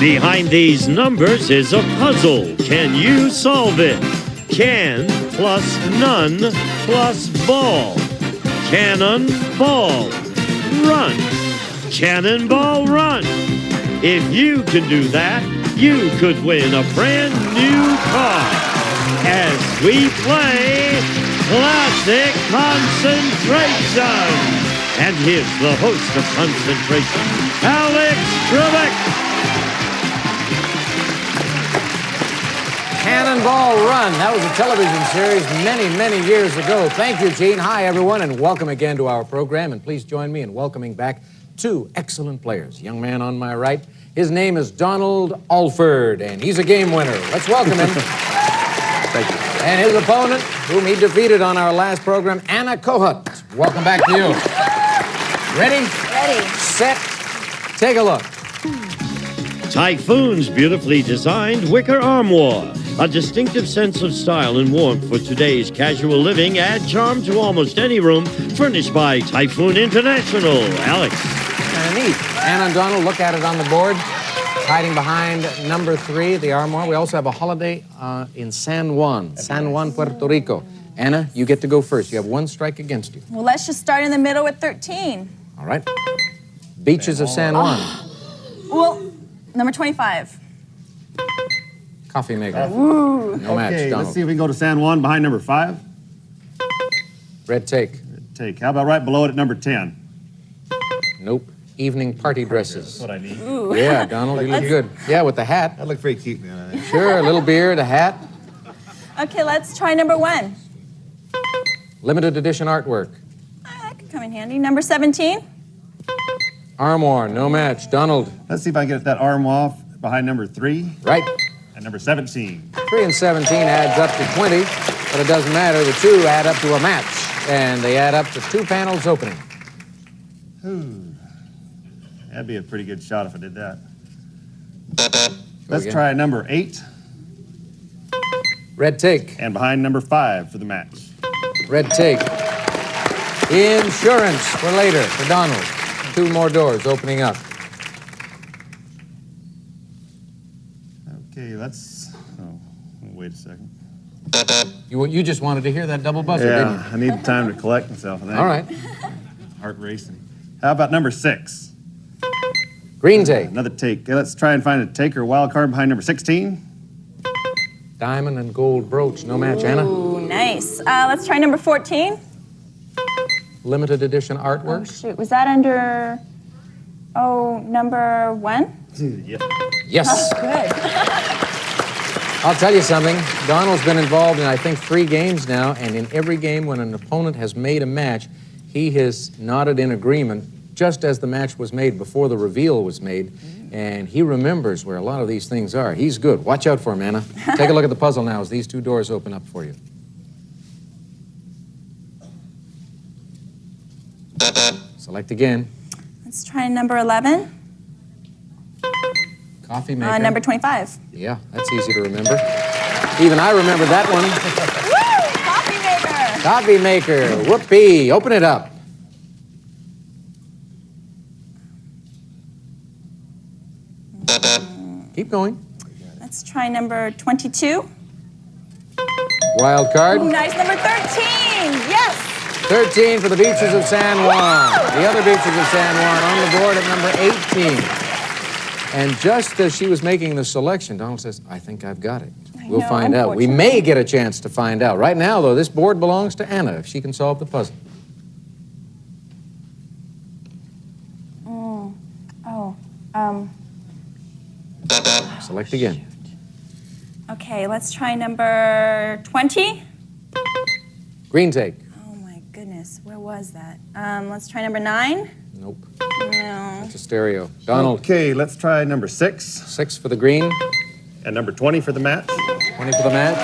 Behind these numbers is a puzzle. Can you solve it? Can plus none plus ball. Cannon, ball, run. Cannonball, run. If you can do that, you could win a brand new car. As we play Classic Concentration. And here's the host of Concentration, Alex Trebek. Cannonball Run. That was a television series many years ago. Thank you, Gene. Hi, everyone, and welcome again to our program. And please join me in welcoming back two excellent players. Young man on my right, his name is Donald Alford, and he's a game winner. Let's welcome him. Thank you. And his opponent, whom he defeated on our last program, Anna Kohut. Welcome back to you. Ready? Ready. Set. Take a look. Typhoon's beautifully designed wicker armoire. A distinctive sense of style and warmth for today's casual living. Add charm to almost any room. Furnished by Typhoon International. Alex. Kind of neat. Anna and Donald, look at it on the board. Hiding behind number 3, the armoire. We also have a holiday in San Juan, Puerto Rico. Anna, you get to go first. You have one strike against you. Well, let's just start in the middle with 13. All right. Beaches of San Juan. Well, number 25. Coffee maker. Ooh. No match, Okay, Donald. let's see if we can go to San Juan behind number 5. Red take. Take. How about right below it at number 10? Nope. Evening party dresses. That's what I need. Ooh. Yeah, Donald, you look good. Yeah, with the hat. That looked very cute, man. Sure, a little beard, a hat. Okay, let's try number 1. Limited edition artwork. That could come in handy. Number 17. Armoire, no match. Donald. Let's see if I can get that arm off behind number 3 Right. and number 17. 3 and 17 adds up to 20, but it doesn't matter. The 2 add up to a match, and they add up to 2 panels opening. That'd be a pretty good shot if I did that. Go Let's again. try number 8 Red take. and behind number 5 for the match. Red take. Insurance for later for Donald. 2 more doors opening up. Okay, let's... Oh, wait a second. You just wanted to hear that double buzzer, didn't you? Yeah, I need time to collect myself. I think. All right. Heart racing. How about number 6? Green take. Another take. Okay, let's try and find a taker wild card behind number 16. Diamond and gold brooch. No match, Anna. Ooh, nice. Let's try number 14. Limited edition Oh, artwork. shoot. Was that under, number 1? Yep. Yes. Good. I'll tell you something. Donald's been involved in, I think, 3 games now, and in every game when an opponent has made a match, he has nodded in agreement just as the match was made, before the reveal was made, and he remembers where a lot of these things are. He's good. Watch out for him, Anna. Take a look at the puzzle now as these 2 doors open up for you. Select again. Let's try number 11. Coffee maker. Number 25. Yeah, that's easy to remember. Even I remember that one. Woo! Coffee Coffee maker. maker. Whoopee. Open it up. Keep going. Let's try number 22. Wild card. Ooh, nice. Number 13. Yes. 13 for the beaches of San Juan. The other beaches of San Juan on the board at number 18. And just as she was making the selection, Donald says, I think I've got it. We'll find out. We may get a chance to find out. Right now, though, this board belongs to Anna if she can solve the puzzle. Select again. Okay, let's try number 20. Green take. Oh my goodness, where was that? Let's try number 9. Nope. No. That's a stereo. Donald. Okay, let's try number 6 6 for the green. and number 20 for the match. 20 for the match.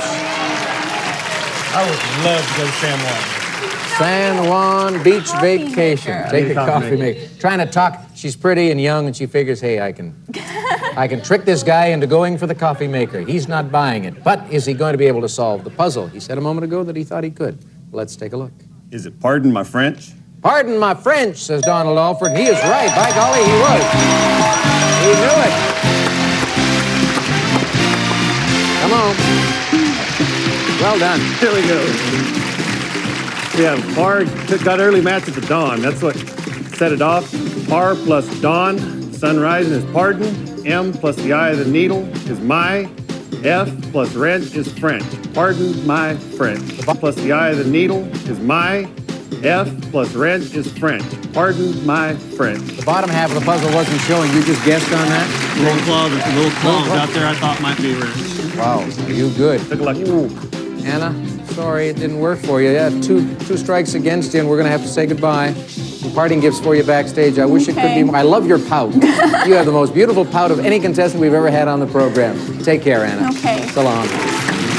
I would love to go to San Juan. San Juan Beach Coffee Vacation. maker. Take a I need a coffee coffee maker. Trying to talk. She's pretty and young, and she figures, hey, I can trick this guy into going for the coffee maker. He's not buying it. But is he going to be able to solve the puzzle? He said a moment ago that he thought he could. Let's take a look. Is it pardon my French? Pardon my French, says Donald Alford. He is right. By golly, he was. He knew it. Well done. Here we go. We have par, got early match at the dawn. That's what set it off. Par plus dawn, sun rising is pardon. M plus the eye of the needle is my. F plus wrench is French. Pardon my French. Plus the eye of the needle is my. F plus wrench is French. Pardon my French. The bottom half of the puzzle wasn't showing. You just guessed on that? Little claws out there I thought might be wrench. Wow, you good. Took a lucky. Anna, sorry it didn't work for you. Yeah, two strikes against you, and we're going to have to say goodbye. Some parting gifts for you backstage. I wish it could be more. I love your pout. You have the most beautiful pout of any contestant we've ever had on the program. Take care, Anna. Okay. So long.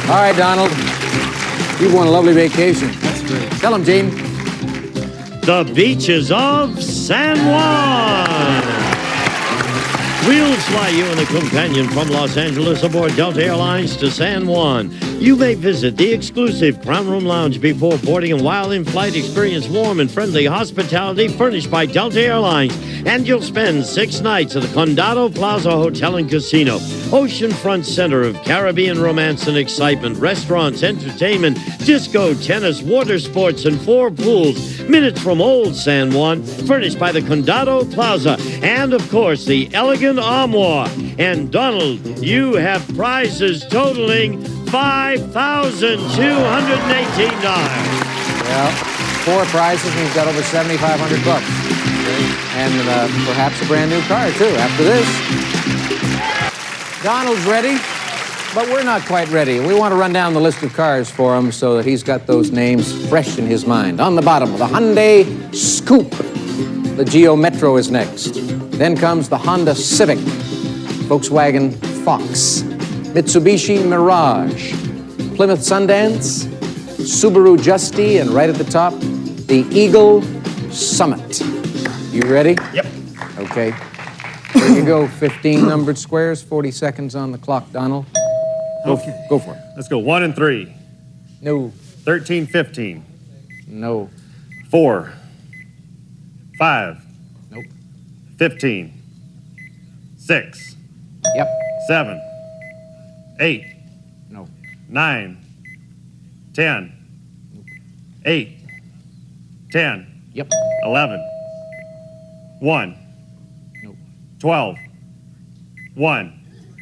All right, Donald. You've won a lovely vacation. That's great. Tell him, Gene. The beaches of San Juan. We'll fly you and a companion from Los Angeles aboard Delta Airlines to San Juan. You may visit the exclusive Crown Room Lounge before boarding, and while in flight, experience warm and friendly hospitality furnished by Delta Airlines. And you'll spend 6 nights at the Condado Plaza Hotel and Casino, oceanfront center of Caribbean romance and excitement, restaurants, entertainment, disco, tennis, water sports, and 4 pools. Minutes from Old San Juan, furnished by the Condado Plaza, and of course the elegant Armoire. And Donald, you have prizes totaling $5,218. Well, 4 prizes, and you've got over $7,500. And perhaps a brand new car, too, after this. Donald's ready, but we're not quite ready. We want to run down the list of cars for him so that he's got those names fresh in his mind. On the bottom, the Hyundai Scoop. The Geo Metro is next. Then comes the Honda Civic, Volkswagen Fox, Mitsubishi Mirage, Plymouth Sundance, Subaru Justy, and right at the top, the Eagle Summit. You ready? Yep. Okay. Here you go. 15 numbered squares, 40 seconds on the clock, Donald. Go for it. Let's go 1 and 3. No. 13, 15. No. 4. 5. Nope. 15. 6. Yep. 7. 8. No. 9. 10. 8. 10. Yep. 11. 1. Nope. 12. 1.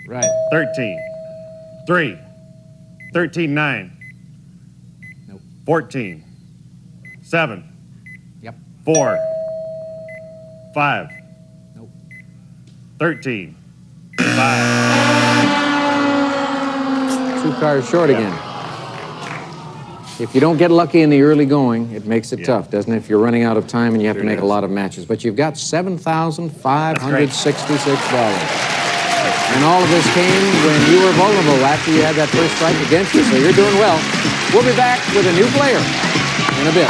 Right. 13. 3. 13, 9. Nope. 14. 7. Yep. 4. 5. Nope. 13. 5. 2 cars short again. If you don't get lucky in the early going, it makes it tough, doesn't it? If you're running out of time and you have to make a lot of matches. But you've got $7,566. And all of this came when you were vulnerable after you had that first strike against you, so you're doing well. We'll be back with a new player in a bit.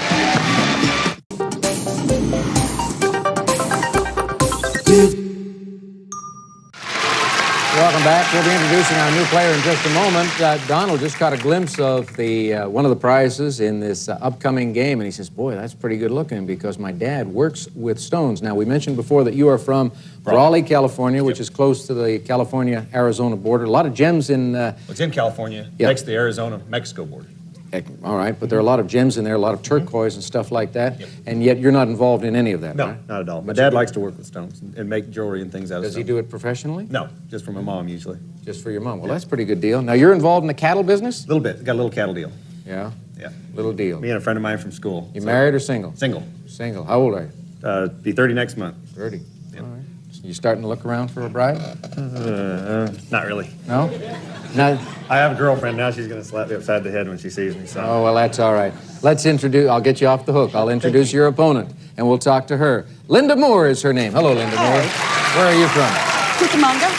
Welcome back. We'll be introducing our new player in just a moment. Donald just caught a glimpse of the one of the prizes in this upcoming game, and he says, boy, that's pretty good looking because my dad works with stones. Now, we mentioned before that you are from Raleigh, California, which is close to the California-Arizona border. A lot of gems in... It's in California, next to the Arizona-Mexico border. All right, but there are a lot of gems in there, a lot of turquoise and stuff like that, and yet you're not involved in any of that, No, right? not at all. My dad likes to work with stones and make jewelry and things out of Does he stones. do it professionally? No, just for my mom usually. Just for your mom. Well, that's a pretty good deal. Now, you're involved in the cattle business? A little bit. Got a little cattle deal. Yeah, Yeah. little deal. Me and a friend of mine from school. You married or single? Single. Single. How old are you? Be 30 next month. 30. All right. So you starting to look around for a bride? Not really. No? No? I have a girlfriend now. She's going to slap me upside the head when she sees me. So. Oh, well, that's all right. Let's introduce, I'll get you off the hook. I'll introduce your opponent, and we'll talk to her. Linda Moore is her name. Hello, Linda Moore. Where are you from? Cucamonga.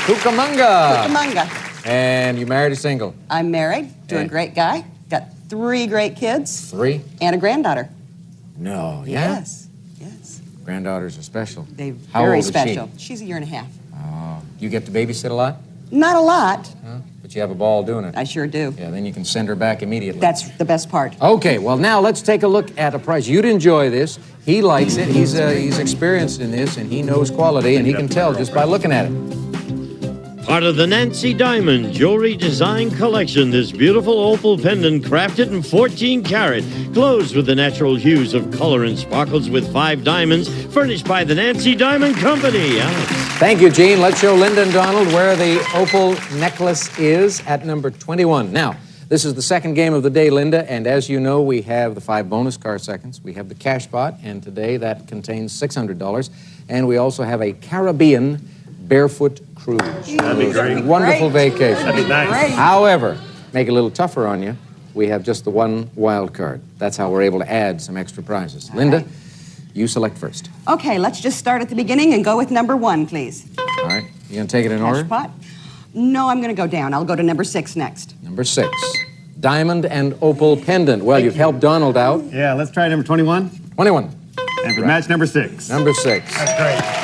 Cucamonga. Cucamonga. And you married or single? I'm married to a great guy. Got 3 great kids. 3? And a granddaughter. No, yeah? Yes. Yes. Granddaughters are special. They're How very old is special. She's a year and a half. Oh, you get to babysit a lot? Not a lot. Huh? But you have a ball doing it. I sure do. Yeah, then you can send her back immediately. That's the best part. Okay, well, now let's take a look at a prize. You'd enjoy this. He likes it. He's experienced in this, and he knows quality, and he can tell just by looking at it. Part of the Nancy Diamond Jewelry Design Collection, this beautiful opal pendant crafted in 14 karat, glows with the natural hues of color and sparkles with 5 diamonds, furnished by the Nancy Diamond Company. Alex. Thank you, Gene. Let's show Linda and Donald where the opal necklace is at number 21. Now, this is the second game of the day, Linda, and as you know, we have the 5 bonus car seconds. We have the cash pot, and today that contains $600. And we also have a Caribbean barefoot cruise. That'd be great. Wonderful vacation. That'd be nice. However, make it a little tougher on you, we have just the one wild card. That's how we're able to add some extra prizes. Linda, you select first. Okay, let's just start at the beginning and go with number 1, please. All right. You gonna take it in order? Cash pot. No, I'm going to go down. I'll go to number 6 next. Number 6. Diamond and opal pendant. Well, you've helped Donald out. Yeah, let's try number 21. 21. And for match number 6. Number 6. That's great.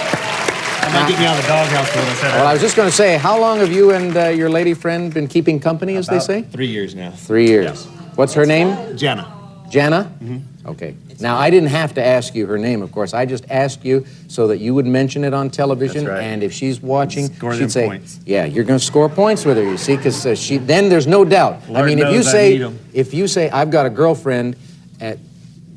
That might get me out of the doghouse for what I said. Well, I was just going to say, how long have you and your lady friend been keeping company, as they say? 3 years now. 3 years. What's her name? Jenna. Jana? Okay. Now, I didn't have to ask you her name, of course. I just asked you so that you would mention it on television. That's right. And if she's watching, Score she'd them say, points. yeah, you're going to score points with her, you see, because then there's no doubt. Lord I mean, knows I need 'em. if you say, I've got a girlfriend, there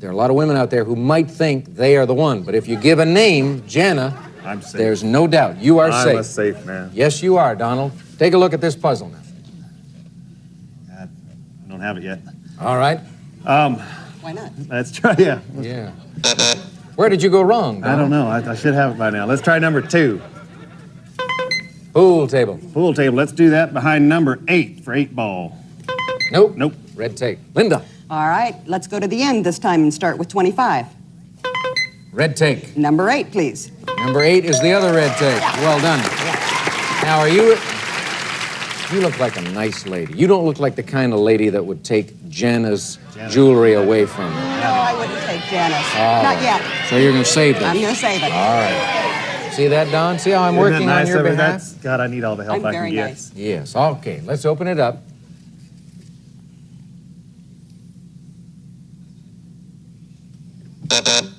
are a lot of women out there who might think they are the one. But if you give a name, Jana, I'm safe. there's no doubt. You are safe. I'm a safe man. Yes, you are, Donald. Take a look at this puzzle now. I don't have it yet. All right. Why not? Let's try, yeah. Yeah. Where did you go wrong, I Donald? don't know. I should have it by now. Let's try number 2. Pool table. Pool table. Let's do that behind number 8 for 8 ball. Nope. Nope. Red tape. Linda. All right, let's go to the end this time and start with 25. Red tape. Number 8, please. Number 8 is the other red tape. Well done. Now, you look like a nice lady. You don't look like the kind of lady that would take Jana's jewelry away from her. No, I wouldn't take Janice. Oh. Not yet. So you're going to save this? I'm going to save it. All right. See that, Don? See how I'm Isn't that working nice on your of her? behalf? God, I need all the help I'm I very can get. nice. Yes. Okay. Let's open it up.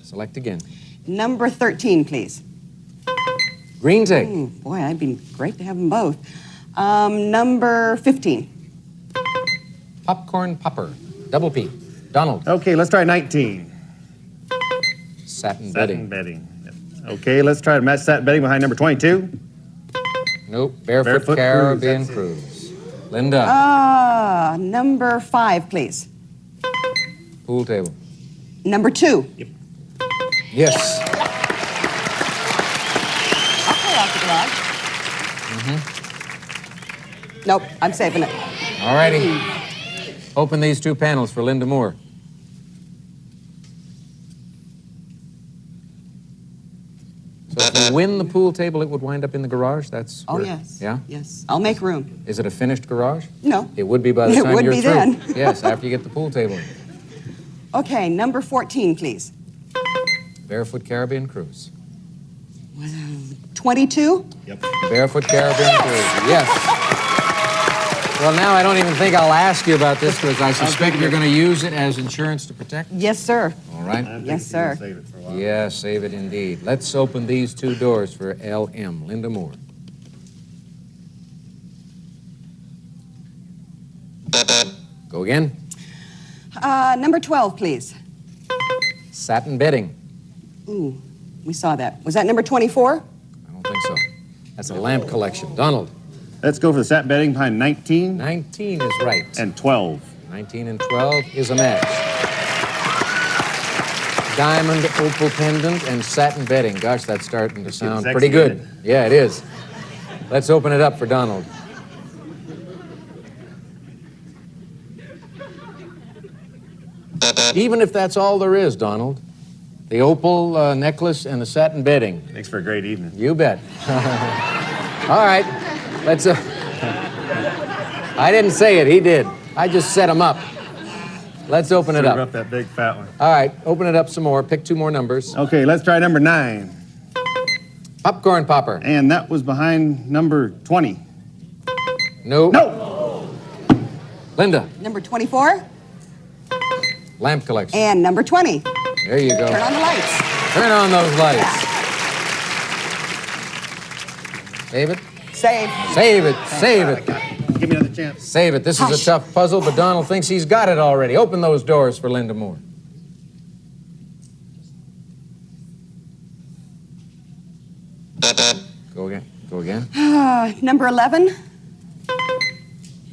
Select again. Number 13, please. Green tape. Boy, I'd be great to have them both. Number 15. Popcorn popper. Double P. Donald. Okay, let's try 19. Satin Satin bedding. bedding. Okay, let's try to match satin bedding behind number 22. Nope. Barefoot Barefoot Caribbean Cruise, Cruise. Linda. Number 5, please. Pool table. Number 2. Yes. I'll pull out the garage. Nope, I'm saving it. All righty. Open these 2 panels for Linda Moore. So if you win the pool table, it would wind up in the garage? That's Oh, where- yes. Yeah? Yes. I'll make room. Is it a finished garage? No. It would be by the It time would you're be through. then. Yes, after you get the pool table in. Okay, number 14, please. Barefoot Caribbean Cruise. 22. Barefoot Caribbean Cruise. Yes. Well, now I don't even think I'll ask you about this because I suspect you're going to use it as insurance to protect. Yes, sir. All right? Yes, sir. Save it for a while. Yeah, save it indeed. Let's open these 2 doors for LM, Linda Moore. Go again. Number 12, please. Satin bedding. Ooh, we saw that. Was that number 24? I don't think so. That's a lamp collection. Donald. Let's go for the satin bedding behind 19 19 is right. and 12. 19 and 12 is a match. Diamond, opal pendant, and satin bedding. Gosh, that's starting to sound sexy, pretty good. isn't it? Yeah, it is. Let's open it up for Donald. Even if that's all there is, Donald. The opal necklace and the satin bedding. Makes for a great evening. You bet. All right, let's... I didn't say it, he did. I just set him up. Let's open it Serve up. that big fat one. All right, open it up some more. Pick 2 more numbers. Okay, let's try number 9. Popcorn popper. And that was behind number 20. No. No! Linda. Number 24? Lamp collection. And number 20. There you go. Turn on the lights. Turn on those lights. David. Save. Save it. Save it. Give me another chance. Save it. This is a tough puzzle, but Donald thinks he's got it already. Open those doors for Linda Moore. Go again. Go again. Number 11.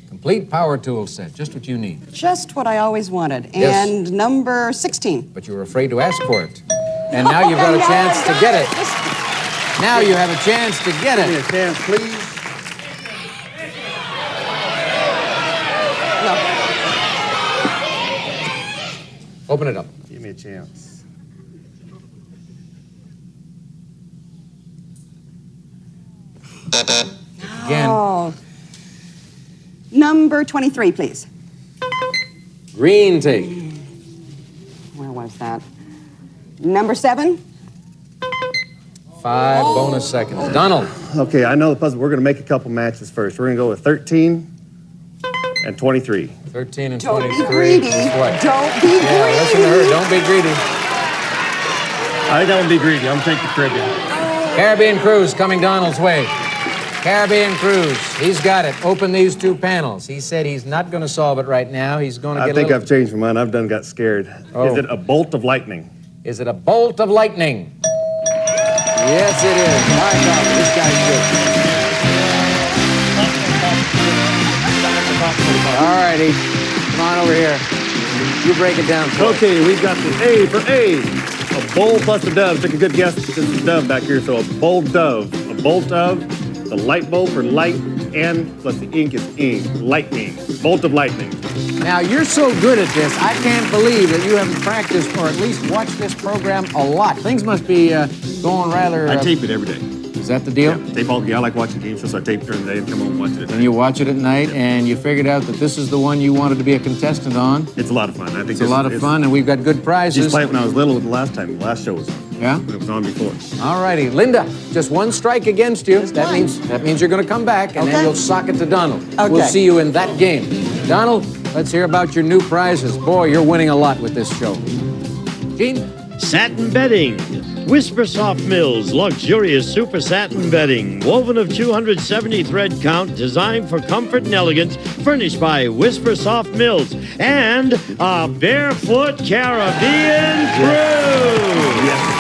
Complete power tool set. Just what you need. Just what I always wanted. Yes. And number 16. But you were afraid to ask for it. And now you've got a chance to get it. Now you have a chance to get Give me it. a chance, please. No. Open it up. Give me a chance. Again. Oh. Number 23, please. Green tape. Where was that? Number 7. 5 bonus seconds. Donald. Okay, I know the puzzle. We're going to make a couple matches first. We're going to go with 13 and 23. 13 and Don't 23. be greedy. is what? Don't be Yeah, greedy. listen to her. Don't be greedy. I think I won't be greedy. I'm going to take the Caribbean. Caribbean Cruise coming Donald's way. Caribbean Cruise. He's got it. Open these 2 panels. He said he's not going to solve it right now. He's going to I get think a I've changed my mind. I've done got scared. Oh. Is it a bolt of lightning? Is it a bolt of lightning? Yes, it is. My God, this guy's good. All righty. Come on over here. You break it down for us. Okay, we've got the A for A. A bowl plus a dove. Take a good guess. This is a dove back here, so a bowl dove. A bolt of, the light bulb for light, and plus the ink is ink. Lightning. Bolt of lightning. Now, you're so good at this, I can't believe that you haven't practiced or at least watched this program a lot. Things must be going rather... I tape it every day. Is that the deal? Yeah, tape all. Yeah, I like watching games, so I tape during the day and come home and watch it at And night. you watch it at night, and you figured out that this is the one you wanted to be a contestant on. It's a lot of fun. I think It's a lot of fun, and we've got good I used prizes. to play it when I was little the last time. The last show was on. Yeah? When it was on before. All righty. Linda, just one strike against you. Just That one. means you're going to come back, and then Okay. you'll sock it to Donald. Okay. We'll see you in that game. Donald, let's hear about your new prizes. Boy, you're winning a lot with this show. Gene? Satin bedding. Whisper Soft Mills, luxurious super satin bedding, woven of 270 thread count, designed for comfort and elegance, furnished by Whisper Soft Mills, and a Barefoot Caribbean Cruise.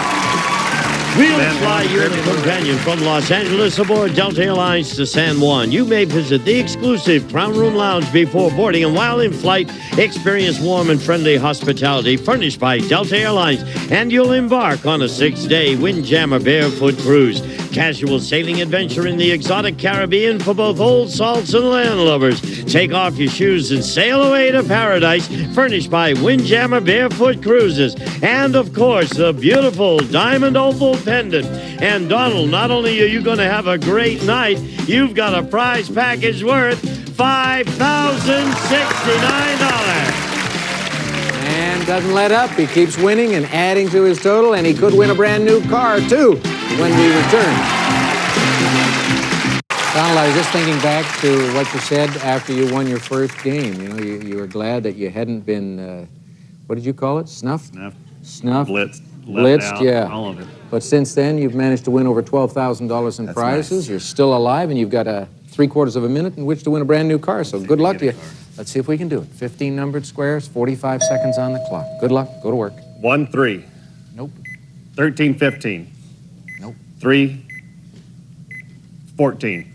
We'll fly you and a companion from Los Angeles aboard Delta Airlines to San Juan. You may visit the exclusive Crown Room Lounge before boarding, and while in flight, experience warm and friendly hospitality furnished by Delta Airlines. And you'll embark on a 6-day Windjammer Barefoot Cruise. Casual sailing adventure in the exotic Caribbean for both old salts and land lovers. Take off your shoes and sail away to paradise, furnished by Windjammer Barefoot Cruises. And, of course, the beautiful diamond opal pendant. And, Donald, not only are you going to have a great night, you've got a prize package worth $5,069. And doesn't let up. He keeps winning and adding to his total, and he could win a brand new car, too, when we return. Donald, I was just thinking back to what you said after you won your first game. You know, you were glad that you hadn't been, what did you call it? Snuffed? Snuffed? Blitzed. Blitzed, out, yeah. all of it. But since then, you've managed to win over $12,000 in That's prizes. nice. You're still alive, and you've got 3/4 of a minute in which to win a brand new car. So good luck to you. Let's see if we can do it. 15 numbered squares, 45 seconds on the clock. Good luck. Go to work. 1-3. Nope. 13-15. Nope. 3-14.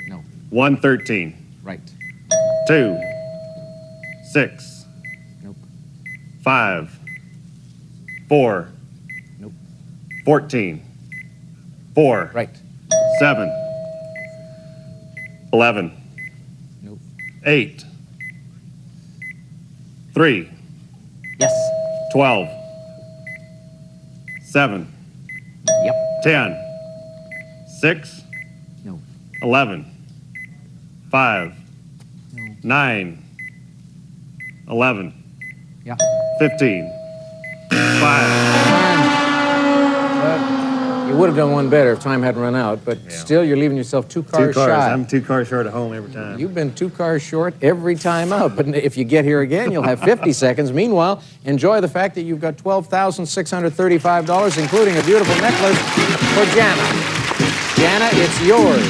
No. 1-13. Right. 2-6. Nope. 5-4. Nope. 14. 4. Right. 7. 11. Nope. 8. 3. Yes. 12. 7. Yep. 10. 6. No. 11. 5. 9. 11. Yeah. 15. 5. You would have done one better if time hadn't run out, but still, you're leaving yourself 2 cars 2 cars. shy. I'm 2 cars short at home every time. You've been 2 cars short every time out, but if you get here again, you'll have 50 seconds. Meanwhile, enjoy the fact that you've got $12,635, including a beautiful necklace for Jana. Jana, it's yours.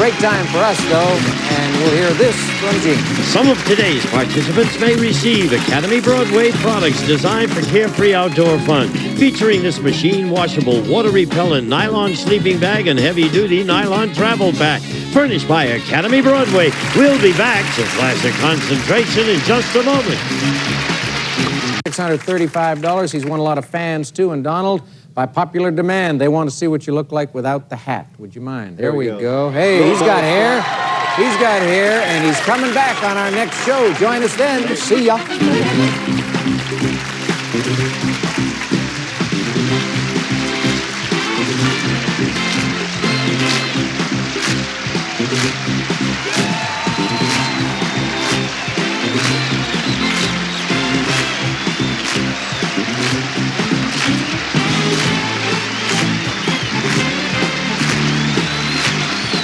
Break time for us, though, and we'll hear this from Gene. Some of today's participants may receive Academy Broadway products designed for carefree outdoor fun, featuring this machine-washable, water-repellent nylon sleeping bag and heavy-duty nylon travel pack, furnished by Academy Broadway. We'll be back to Classic Concentration in just a moment. $635. He's won a lot of fans, too. And Donald, by popular demand, they want to see what you look like without the hat. Would you mind? There we go. Hey, he's got hair. He's got hair, and he's coming back on our next show. Join us then. See ya.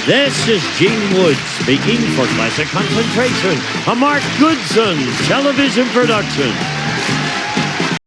This is Gene Woods speaking for Classic Concentration, a Mark Goodson television production.